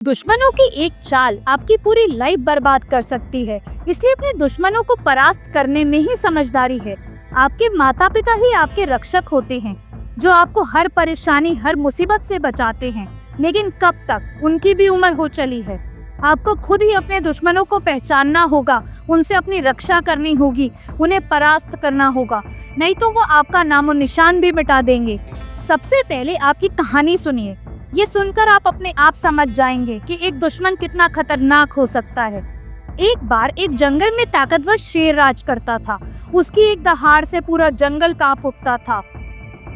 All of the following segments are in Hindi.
दुश्मनों की एक चाल आपकी पूरी लाइफ बर्बाद कर सकती है, इसलिए अपने दुश्मनों को परास्त करने में ही समझदारी है। आपके माता पिता ही आपके रक्षक होते हैं, जो आपको हर परेशानी, हर मुसीबत से बचाते हैं। लेकिन कब तक? उनकी भी उम्र हो चली है। आपको खुद ही अपने दुश्मनों को पहचानना होगा, उनसे अपनी रक्षा करनी होगी, उन्हें परास्त करना होगा, नहीं तो वो आपका नामो निशान भी मिटा देंगे। सबसे पहले आपकी कहानी सुनिए। ये सुनकर आप अपने आप समझ जाएंगे कि एक दुश्मन कितना खतरनाक हो सकता है। एक बार एक जंगल में ताकतवर शेर राज करता था। उसकी एक दहाड़ से पूरा जंगल कांप उठता था।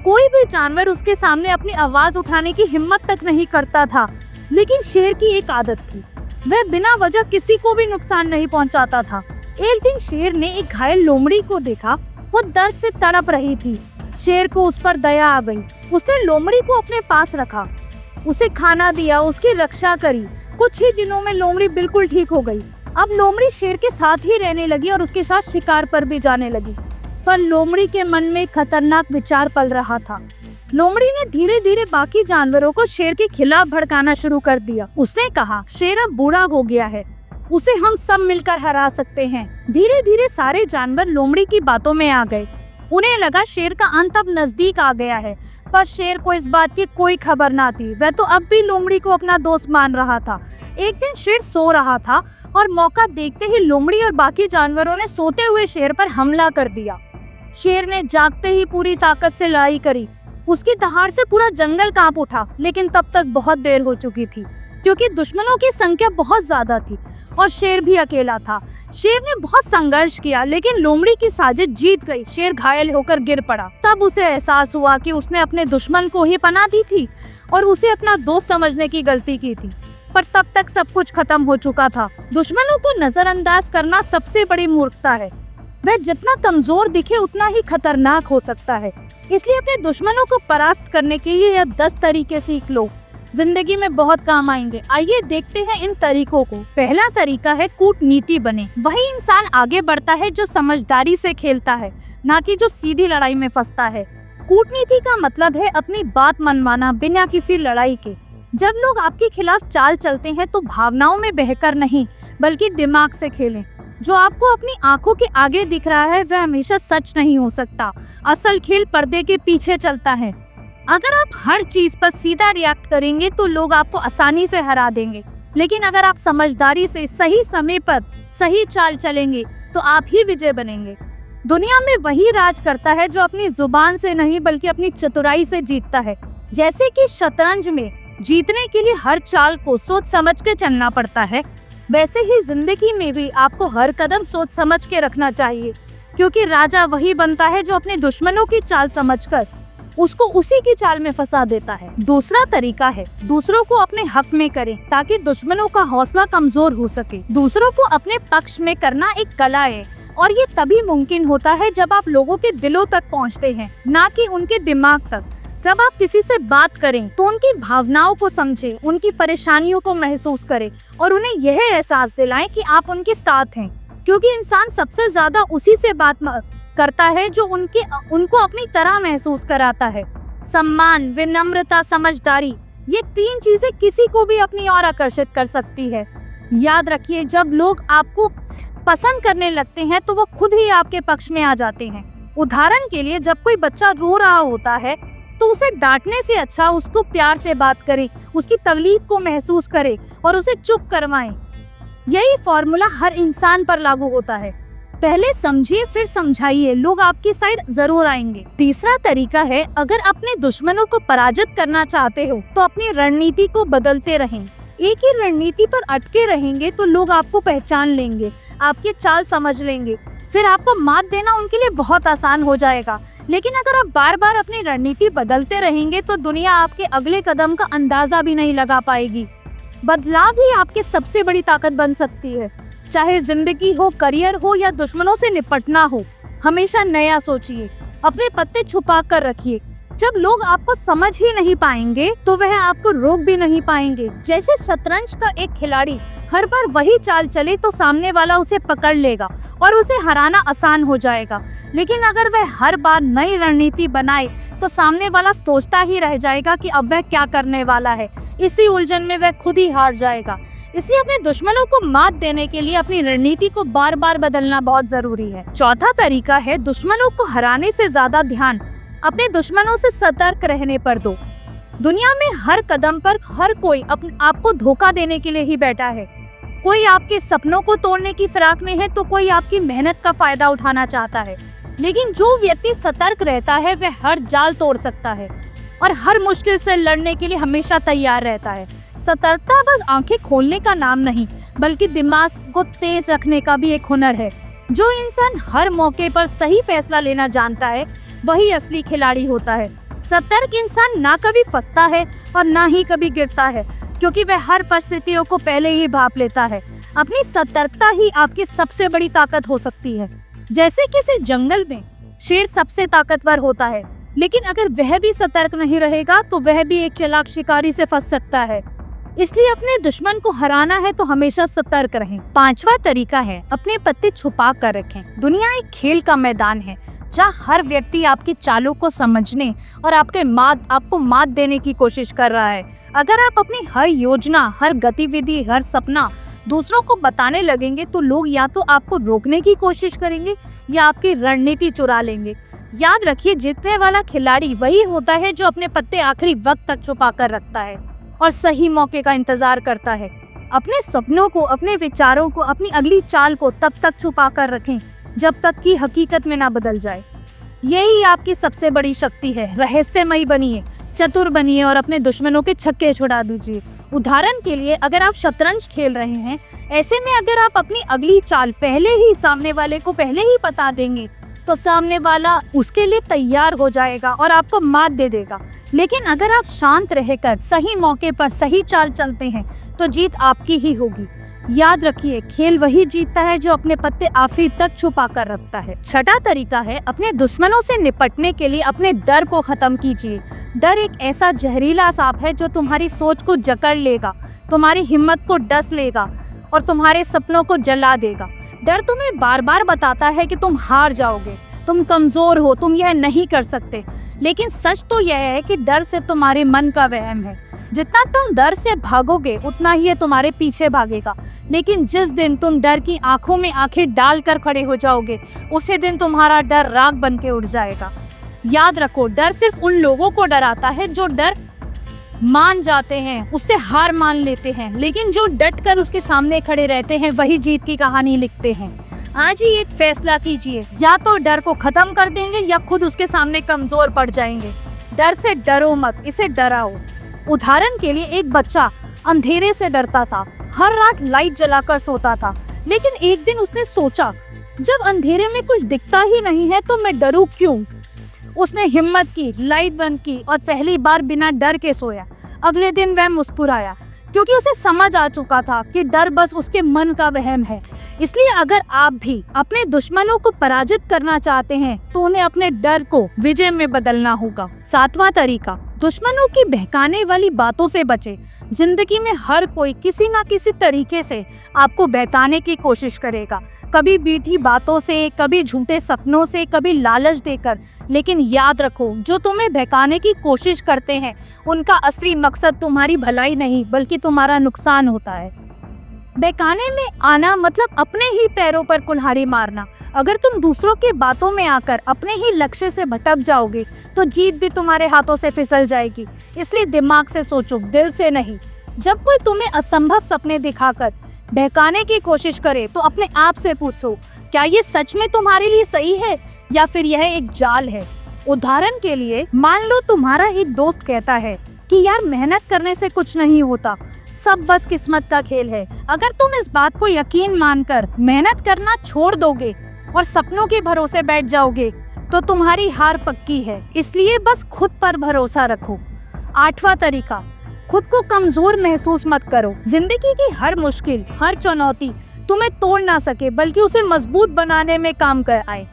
कोई भी जानवर उसके सामने अपनी आवाज उठाने की हिम्मत तक नहीं करता था। लेकिन शेर की एक आदत थी, वह बिना वजह किसी को भी नुकसान नहीं पहुंचाता था। एक दिन शेर ने एक घायल लोमड़ी को देखा। वो दर्द से तड़प रही थी। शेर को उस पर दया आ गई। उसने लोमड़ी को अपने पास रखा, उसे खाना दिया, उसकी रक्षा करी। कुछ ही दिनों में लोमड़ी बिल्कुल ठीक हो गई। अब लोमड़ी शेर के साथ ही रहने लगी और उसके साथ शिकार पर भी जाने लगी। पर लोमड़ी के मन में खतरनाक विचार पल रहा था। लोमड़ी ने धीरे धीरे बाकी जानवरों को शेर के खिलाफ भड़काना शुरू कर दिया। उसने कहा, शेर अब बूढ़ा हो गया है, उसे हम सब मिलकर हरा सकते हैं। धीरे धीरे सारे जानवर लोमड़ी की बातों में आ गए। उन्हें लगा शेर का अंत अब नजदीक आ गया है। पर शेर को इस बात की कोई खबर ना थी। वह तो अब भी लोमड़ी को अपना दोस्त मान रहा था। एक दिन शेर सो रहा था और मौका देखते ही लोमड़ी और बाकी जानवरों ने सोते हुए शेर पर हमला कर दिया। शेर ने जागते ही पूरी ताकत से लड़ाई करी। उसकी दहाड़ से पूरा जंगल कांप उठा। लेकिन तब तक बहुत देर हो चुकी थी, क्योंकि दुश्मनों की संख्या बहुत ज्यादा थी और शेर भी अकेला था। शेर ने बहुत संघर्ष किया, लेकिन लोमड़ी की साजिश जीत गई। शेर घायल होकर गिर पड़ा। तब उसे एहसास हुआ कि उसने अपने दुश्मन को ही पनाह दी थी और उसे अपना दोस्त समझने की गलती की थी। पर तब तक सब कुछ खत्म हो चुका था। दुश्मनों को नजरअंदाज करना सबसे बड़ी मूर्खता है। वह जितना कमजोर दिखे उतना ही खतरनाक हो सकता है। इसलिए अपने दुश्मनों को परास्त करने के लिए यह 10 तरीके सीख लो, जिंदगी में बहुत काम आएंगे। आइए देखते हैं इन तरीकों को। पहला तरीका है कूटनीति बने। वही इंसान आगे बढ़ता है जो समझदारी से खेलता है, ना कि जो सीधी लड़ाई में फंसता है। कूटनीति का मतलब है अपनी बात मनवाना बिना किसी लड़ाई के। जब लोग आपके खिलाफ चाल चलते हैं तो भावनाओं में बहकर नहीं, बल्कि दिमाग से खेलें। जो आपको अपनी आंखों के आगे दिख रहा है वह हमेशा सच नहीं हो सकता। असल खेल पर्दे के पीछे चलता है। अगर आप हर चीज पर सीधा रिएक्ट करेंगे तो लोग आपको आसानी से हरा देंगे। लेकिन अगर आप समझदारी से सही समय पर सही चाल चलेंगे तो आप ही विजय बनेंगे। दुनिया में वही राज करता है जो अपनी जुबान से नहीं बल्कि अपनी चतुराई से जीतता है। जैसे कि शतरंज में जीतने के लिए हर चाल को सोच समझ के चलना पड़ता है, वैसे ही जिंदगी में भी आपको हर कदम सोच समझ के रखना चाहिए, क्योंकि राजा वही बनता है जो अपने दुश्मनों की चाल समझकर उसको उसी की चाल में फंसा देता है। दूसरा तरीका है दूसरों को अपने हक में करें, ताकि दुश्मनों का हौसला कमजोर हो सके। दूसरों को अपने पक्ष में करना एक कला है और ये तभी मुमकिन होता है जब आप लोगों के दिलों तक पहुंचते हैं, ना कि उनके दिमाग तक। जब आप किसी से बात करें तो उनकी भावनाओं को समझें, उनकी परेशानियों को महसूस करें और उन्हें यह एहसास दिलाएं कि आप उनके साथ हैं, क्योंकि इंसान सबसे ज्यादा उसी से बात करता है जो उनको अपनी तरह महसूस कराता है। सम्मान, विनम्रता, समझदारी, ये 3 चीजें किसी को भी अपनी ओर आकर्षित कर सकती है। याद रखिए, जब लोग आपको पसंद करने लगते हैं तो वो खुद ही आपके पक्ष में आ जाते हैं। उदाहरण के लिए, जब कोई बच्चा रो रहा होता है तो उसे डांटने से अच्छा उसको प्यार से बात करें, उसकी तकलीफ को महसूस करें और उसे चुप करवाएं। यही फॉर्मूला हर इंसान पर लागू होता है। पहले समझिए फिर समझाइए, लोग आपकी साइड जरूर आएंगे। तीसरा तरीका है, अगर अपने दुश्मनों को पराजित करना चाहते हो तो अपनी रणनीति को बदलते रहें। एक ही रणनीति पर अटके रहेंगे तो लोग आपको पहचान लेंगे, आपके चाल समझ लेंगे। फिर आपको मात देना उनके लिए बहुत आसान हो जाएगा। लेकिन अगर आप बार बार अपनी रणनीति बदलते रहेंगे तो दुनिया आपके अगले कदम का अंदाजा भी नहीं लगा पाएगी। बदलाव ही आपकी सबसे बड़ी ताकत बन सकती है। चाहे जिंदगी हो, करियर हो या दुश्मनों से निपटना हो, हमेशा नया सोचिए, अपने पत्ते छुपा कर रखिए। जब लोग आपको समझ ही नहीं पाएंगे तो वह आपको रोक भी नहीं पाएंगे। जैसे शतरंज का एक खिलाड़ी हर बार वही चाल चले तो सामने वाला उसे पकड़ लेगा और उसे हराना आसान हो जाएगा, लेकिन अगर वह हर बार नई रणनीति बनाए तो सामने वाला सोचता ही रह जाएगा कि अब वह क्या करने वाला है। इसी उलझन में वह खुद ही हार जाएगा। इसलिए अपने दुश्मनों को मात देने के लिए अपनी रणनीति को बार बार बदलना बहुत जरूरी है। चौथा तरीका है दुश्मनों को हराने से ज्यादा ध्यान अपने दुश्मनों से सतर्क रहने पर दो। दुनिया में हर कदम पर हर कोई आपको धोखा देने के लिए ही बैठा है। कोई आपके सपनों को तोड़ने की फिराक में है तो कोई आपकी मेहनत का फायदा उठाना चाहता है। लेकिन जो व्यक्ति सतर्क रहता है वह हर जाल तोड़ सकता है और हर मुश्किल से लड़ने के लिए हमेशा तैयार रहता है। सतर्कता बस आंखें खोलने का नाम नहीं, बल्कि दिमाग को तेज रखने का भी एक हुनर है। जो इंसान हर मौके पर सही फैसला लेना जानता है वही असली खिलाड़ी होता है। सतर्क इंसान ना कभी फंसता है और ना ही कभी गिरता है, क्योंकि वह हर परिस्थितियों को पहले ही भांप लेता है। अपनी सतर्कता ही आपकी सबसे बड़ी ताकत हो सकती है। जैसे किसी जंगल में शेर सबसे ताकतवर होता है, लेकिन अगर वह भी सतर्क नहीं रहेगा तो वह भी एक चालाक शिकारी से फंस सकता है। इसलिए अपने दुश्मन को हराना है तो हमेशा सतर्क रहें। पांचवा तरीका है अपने पत्ते छुपा कर रखें। दुनिया एक खेल का मैदान है जहाँ हर व्यक्ति आपकी चालों को समझने और आपको मात देने की कोशिश कर रहा है। अगर आप अपनी हर योजना, हर गतिविधि, हर सपना दूसरों को बताने लगेंगे तो लोग या तो आपको रोकने की कोशिश करेंगे या आपकी रणनीति चुरा लेंगे। याद रखिए, जीतने वाला खिलाड़ी वही होता है जो अपने पत्ते आखिरी वक्त तक छुपा कर रखता है और सही मौके का इंतजार करता है। अपने सपनों को, अपने विचारों को, अपनी अगली चाल को तब तक छुपा कर रखें जब तक कि हकीकत में ना बदल जाए। यही आपकी सबसे बड़ी शक्ति है। रहस्यमयी बनिए, चतुर बनिए और अपने दुश्मनों के छक्के छुड़ा दीजिए। उदाहरण के लिए, अगर आप शतरंज खेल रहे हैं, ऐसे में अगर आप अपनी अगली चाल पहले ही सामने वाले को पहले ही बता देंगे तो सामने वाला उसके लिए तैयार हो जाएगा और आपको मात दे देगा। लेकिन अगर आप शांत रहकर सही मौके पर सही चाल चलते हैं तो जीत आपकी ही होगी। याद रखिए, खेल वही जीतता है जो अपने पत्ते आखिरी तक छुपा कर रखता है। छठा तरीका है अपने दुश्मनों से निपटने के लिए अपने डर को खत्म कीजिए। डर एक ऐसा जहरीला सांप है जो तुम्हारी सोच को जकड़ लेगा, तुम्हारी हिम्मत को डस लेगा और तुम्हारे सपनों को जला देगा। डर तुम्हें बार बार बताता है कि तुम हार जाओगे, तुम कमजोर हो, तुम यह नहीं कर सकते। लेकिन सच तो यह है कि डर से तुम्हारे मन का वहम है। जितना तुम डर से भागोगे उतना ही ये तुम्हारे पीछे भागेगा। लेकिन जिस दिन तुम डर की आंखों में आंखें डालकर खड़े हो जाओगे, उसी दिन तुम्हारा डर राख बन के उड़ जाएगा। याद रखो, डर सिर्फ उन लोगों को डराता है जो डर मान जाते हैं, उससे हार मान लेते हैं। लेकिन जो डट कर उसके सामने खड़े रहते हैं वही जीत की कहानी लिखते हैं। आज ही एक फैसला कीजिए, या तो डर को खत्म कर देंगे या खुद उसके सामने कमजोर पड़ जाएंगे। डर से डरो मत, इसे डराओ। उदाहरण के लिए, एक बच्चा अंधेरे से डरता था, हर रात लाइट जलाकर सोता था। लेकिन एक दिन उसने सोचा, जब अंधेरे में कुछ दिखता ही नहीं है तो मैं डरूं क्यों। उसने हिम्मत की, लाइट बंद की और पहली बार बिना डर के सोया। अगले दिन वह मुस्कुराया, क्योंकि उसे समझ आ चुका था कि डर बस उसके मन का वहम है। इसलिए अगर आप भी अपने दुश्मनों को पराजित करना चाहते हैं तो उन्हें अपने डर को विजय में बदलना होगा। सातवां तरीका, दुश्मनों की बहकाने वाली बातों से बचें। जिंदगी में हर कोई किसी ना किसी तरीके से आपको बहकाने की कोशिश करेगा, कभी मीठी बातों से, कभी झूठे सपनों से, कभी लालच देकर। लेकिन याद रखो, जो तुम्हें बहकाने की कोशिश करते हैं उनका असली मकसद तुम्हारी भलाई नहीं बल्कि तुम्हारा नुकसान होता है। बहकाने में आना मतलब अपने ही पैरों पर कुल्हाड़ी मारना। अगर तुम दूसरों के बातों में आकर अपने ही लक्ष्य से भटक जाओगे तो जीत भी तुम्हारे हाथों से फिसल जाएगी। इसलिए दिमाग से सोचो, दिल से नहीं। जब कोई तुम्हें असंभव सपने दिखाकर बहकाने की कोशिश करे तो अपने आप से पूछो, क्या ये सच में तुम्हारे लिए सही है या फिर यह एक जाल है। उदाहरण के लिए, मान लो तुम्हारा एक दोस्त कहता है कि यार मेहनत करने से कुछ नहीं होता, सब बस किस्मत का खेल है। अगर तुम इस बात को यकीन मानकर मेहनत करना छोड़ दोगे और सपनों के भरोसे बैठ जाओगे तो तुम्हारी हार पक्की है। इसलिए बस खुद पर भरोसा रखो। आठवां तरीका, खुद को कमजोर महसूस मत करो। जिंदगी की हर मुश्किल, हर चुनौती तुम्हें तोड़ ना सके बल्कि उसे मजबूत बनाने में काम कर आए।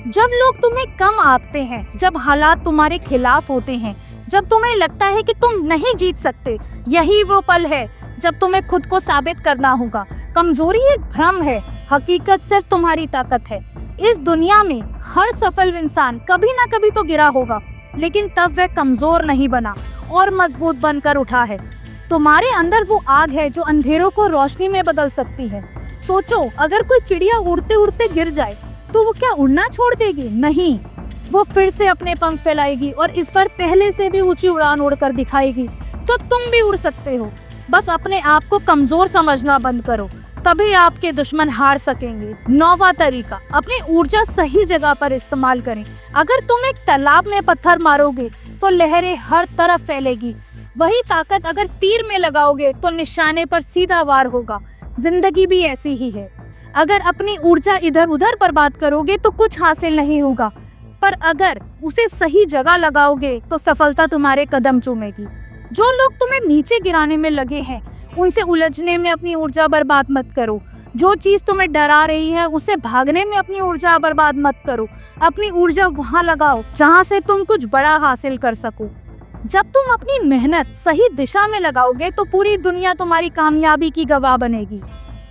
जब लोग तुम्हें कम आंकते हैं, जब हालात तुम्हारे खिलाफ होते हैं, जब तुम्हें लगता है कि तुम नहीं जीत सकते, यही वो पल है जब तुम्हें खुद को साबित करना होगा। कमजोरी एक भ्रम है, हकीकत सिर्फ तुम्हारी ताकत है। इस दुनिया में हर सफल इंसान कभी ना कभी तो गिरा होगा, लेकिन तब वह कमजोर नहीं बना और मजबूत बनकर उठा है। तुम्हारे अंदर वो आग है जो अंधेरों को रोशनी में बदल सकती है। सोचो, अगर कोई चिड़िया उड़ते उड़ते गिर जाए तो वो क्या उड़ना छोड़ देगी? नहीं, वो फिर से अपने पंख फैलाएगी और इस बार पहले से भी ऊंची उड़ान उड़कर दिखाएगी। तो तुम भी उड़ सकते हो, बस अपने आप को कमजोर समझना बंद करो, तभी आपके दुश्मन हार सकेंगे। 9वां तरीका, अपनी ऊर्जा सही जगह पर इस्तेमाल करें। अगर तुम एक तालाब में पत्थर मारोगे तो लहरें हर तरफ फैलेगी। वही ताकत अगर तीर में लगाओगे तो निशाने पर सीधा वार होगा। जिंदगी भी ऐसी ही है, अगर अपनी ऊर्जा इधर उधर बर्बाद करोगे तो कुछ हासिल नहीं होगा, पर अगर उसे सही जगह लगाओगे तो सफलता तुम्हारे कदम चूमेगी। जो लोग तुम्हें नीचे गिराने में लगे हैं, उनसे उलझने में अपनी ऊर्जा बर्बाद मत करो। जो चीज तुम्हें डरा रही है, उसे भागने में अपनी ऊर्जा बर्बाद मत करो। अपनी ऊर्जा वहां लगाओ जहां से तुम कुछ बड़ा हासिल कर सको। जब तुम अपनी मेहनत सही दिशा में लगाओगे तो पूरी दुनिया तुम्हारी कामयाबी की गवाह बनेगी।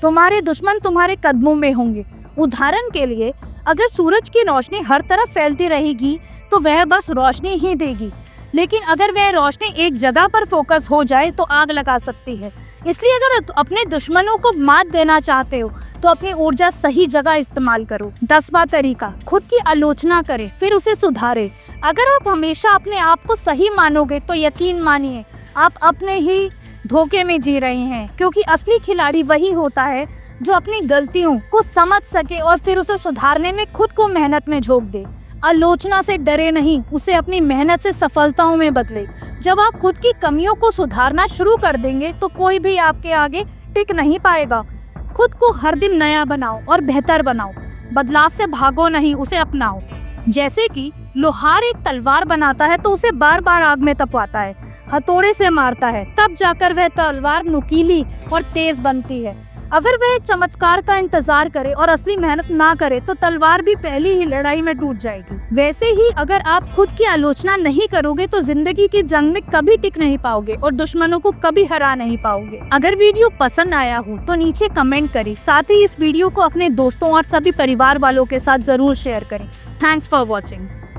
तुम्हारे दुश्मन तुम्हारे कदमों में होंगे। उदाहरण के लिए, अगर सूरज की रोशनी हर तरफ फैलती रहेगी तो वह बस रोशनी ही देगी, लेकिन अगर वह रोशनी एक जगह पर फोकस हो जाए तो आग लगा सकती है। इसलिए अगर अपने दुश्मनों को मात देना चाहते हो तो अपनी ऊर्जा सही जगह इस्तेमाल करो। 10वां तरीका, खुद की आलोचना करें फिर उसे सुधारें। अगर आप हमेशा अपने आप को सही मानोगे तो यकीन मानिए आप अपने ही धोखे में जी रहे हैं, क्योंकि असली खिलाड़ी वही होता है जो अपनी गलतियों को समझ सके और फिर उसे सुधारने में खुद को मेहनत में झोंक दे। आलोचना से डरे नहीं, उसे अपनी मेहनत से सफलताओं में बदले। जब आप खुद की कमियों को सुधारना शुरू कर देंगे तो कोई भी आपके आगे टिक नहीं पाएगा। खुद को हर दिन नया बनाओ और बेहतर बनाओ। बदलाव से भागो नहीं, उसे अपनाओ। जैसे कि लोहार एक तलवार बनाता है तो उसे बार बार आग में तपाता है, हथौड़े से मारता है, तब जाकर वह तलवार नुकीली और तेज बनती है। अगर वह चमत्कार का इंतजार करे और असली मेहनत ना करे तो तलवार भी पहली ही लड़ाई में टूट जाएगी। वैसे ही अगर आप खुद की आलोचना नहीं करोगे तो जिंदगी की जंग में कभी टिक नहीं पाओगे और दुश्मनों को कभी हरा नहीं पाओगे। अगर वीडियो पसंद आया हो तो नीचे कमेंट करें, साथ ही इस वीडियो को अपने दोस्तों और सभी परिवार वालों के साथ जरूर शेयर करें। Thanks for watching.